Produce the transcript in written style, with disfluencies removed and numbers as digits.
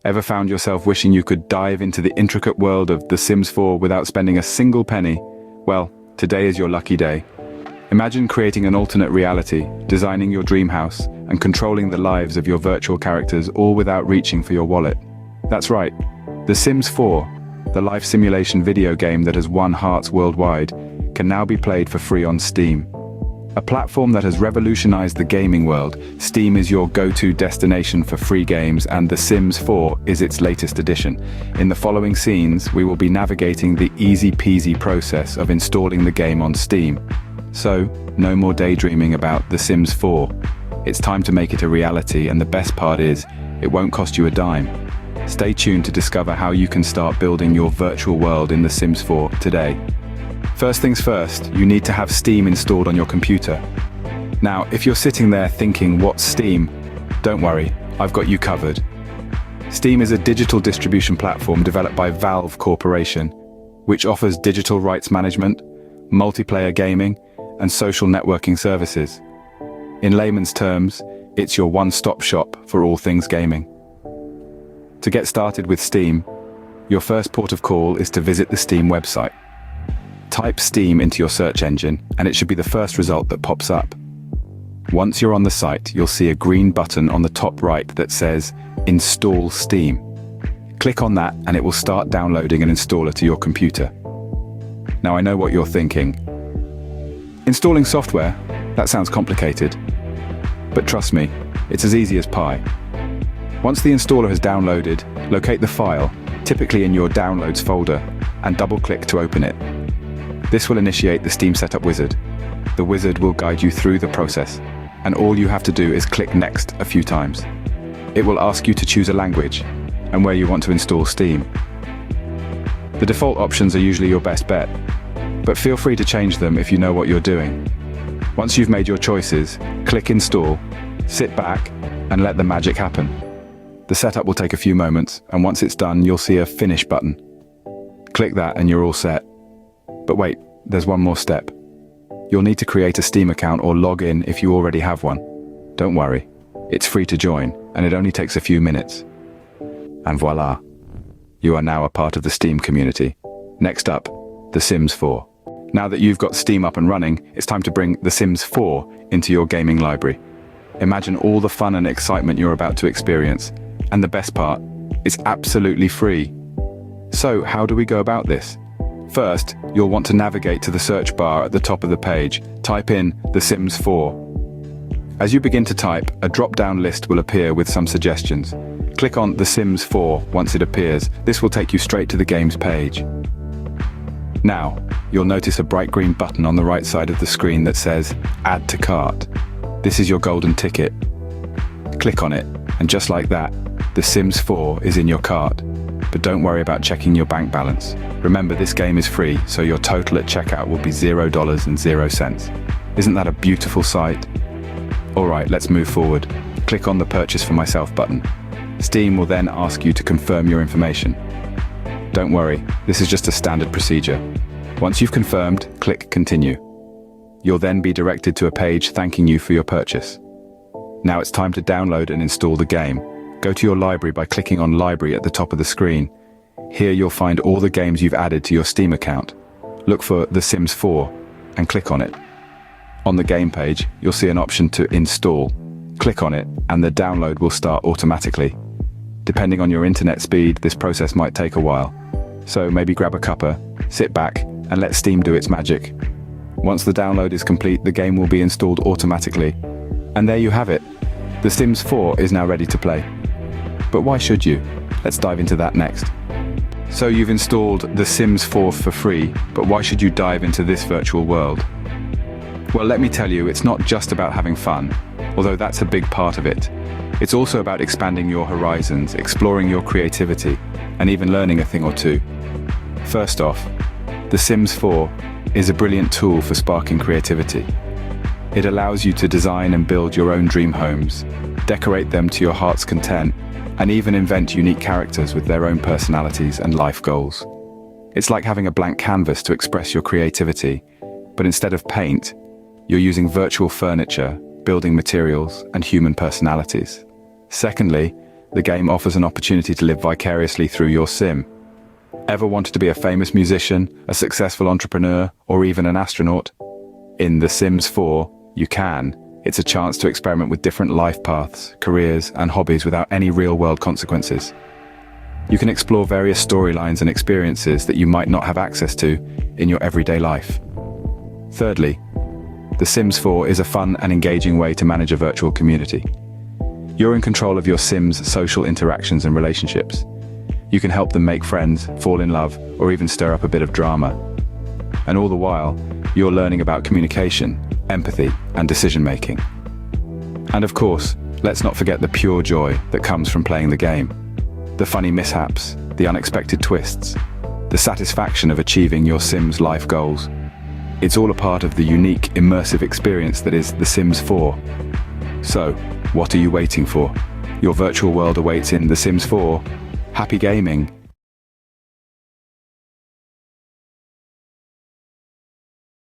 Ever found yourself wishing you could dive into the intricate world of The Sims 4 without spending a single penny? Well, today is your lucky day. Imagine creating an alternate reality, designing your dream house, and controlling the lives of your virtual characters all without reaching for your wallet. That's right, The Sims 4, the life simulation video game that has won hearts worldwide, can now be played for free on Steam. A platform that has revolutionized the gaming world, Steam is your go-to destination for free games, and The Sims 4 is its latest addition. In the following scenes, we will be navigating the easy-peasy process of installing the game on Steam. So, no more daydreaming about The Sims 4. It's time to make it a reality, and the best part is, it won't cost you a dime. Stay tuned to discover how you can start building your virtual world in The Sims 4 today. First things first, you need to have Steam installed on your computer. Now, if you're sitting there thinking, what's Steam? Don't worry, I've got you covered. Steam is a digital distribution platform developed by Valve Corporation, which offers digital rights management, multiplayer gaming, and social networking services. In layman's terms, it's your one-stop shop for all things gaming. To get started with Steam, your first port of call is to visit the Steam website. Type Steam into your search engine, and it should be the first result that pops up. Once you're on the site, you'll see a green button on the top right that says Install Steam. Click on that and it will start downloading an installer to your computer. Now I know what you're thinking. Installing software? That sounds complicated. But trust me, it's as easy as pie. Once the installer has downloaded, locate the file, typically in your Downloads folder, and double-click to open it. This will initiate the Steam Setup Wizard. The wizard will guide you through the process, and all you have to do is click Next a few times. It will ask you to choose a language, and where you want to install Steam. The default options are usually your best bet, but feel free to change them if you know what you're doing. Once you've made your choices, click Install, sit back, and let the magic happen. The setup will take a few moments, and once it's done, you'll see a Finish button. Click that and you're all set. But wait, there's one more step. You'll need to create a Steam account or log in if you already have one. Don't worry, it's free to join, and it only takes a few minutes. And voila, you are now a part of the Steam community. Next up, The Sims 4. Now that you've got Steam up and running, it's time to bring The Sims 4 into your gaming library. Imagine all the fun and excitement you're about to experience. And the best part, it's absolutely free. So how do we go about this? First, you'll want to navigate to the search bar at the top of the page. Type in The Sims 4. As you begin to type, a drop-down list will appear with some suggestions. Click on The Sims 4 once it appears. This will take you straight to the game's page. Now, you'll notice a bright green button on the right side of the screen that says Add to Cart. This is your golden ticket. Click on it, and just like that, The Sims 4 is in your cart. But don't worry about checking your bank balance. Remember, this game is free, so your total at checkout will be $0.00. Isn't that a beautiful sight? Alright, let's move forward. Click on the Purchase for Myself button. Steam will then ask you to confirm your information. Don't worry, this is just a standard procedure. Once you've confirmed, click Continue. You'll then be directed to a page thanking you for your purchase. Now it's time to download and install the game. Go to your library by clicking on Library at the top of the screen. Here you'll find all the games you've added to your Steam account. Look for The Sims 4 and click on it. On the game page, you'll see an option to install. Click on it and the download will start automatically. Depending on your internet speed, this process might take a while. So maybe grab a cuppa, sit back, and let Steam do its magic. Once the download is complete, the game will be installed automatically. And there you have it. The Sims 4 is now ready to play. But why should you? Let's dive into that next. So you've installed The Sims 4 for free, but why should you dive into this virtual world? Well, let me tell you, it's not just about having fun, although that's a big part of it. It's also about expanding your horizons, exploring your creativity, and even learning a thing or two. First off, The Sims 4 is a brilliant tool for sparking creativity. It allows you to design and build your own dream homes, decorate them to your heart's content, and even invent unique characters with their own personalities and life goals. It's like having a blank canvas to express your creativity, but instead of paint, you're using virtual furniture, building materials, and human personalities. Secondly, the game offers an opportunity to live vicariously through your sim. Ever wanted to be a famous musician, a successful entrepreneur, or even an astronaut? In The Sims 4, you can. It's a chance to experiment with different life paths, careers, and hobbies without any real-world consequences. You can explore various storylines and experiences that you might not have access to in your everyday life. Thirdly, The Sims 4 is a fun and engaging way to manage a virtual community. You're in control of your Sims' social interactions and relationships. You can help them make friends, fall in love, or even stir up a bit of drama. And all the while, you're learning about communication, empathy, and decision-making. And of course, let's not forget the pure joy that comes from playing the game. The funny mishaps, the unexpected twists, the satisfaction of achieving your Sims' life goals. It's all a part of the unique, immersive experience that is The Sims 4. So, what are you waiting for? Your virtual world awaits in The Sims 4. Happy gaming!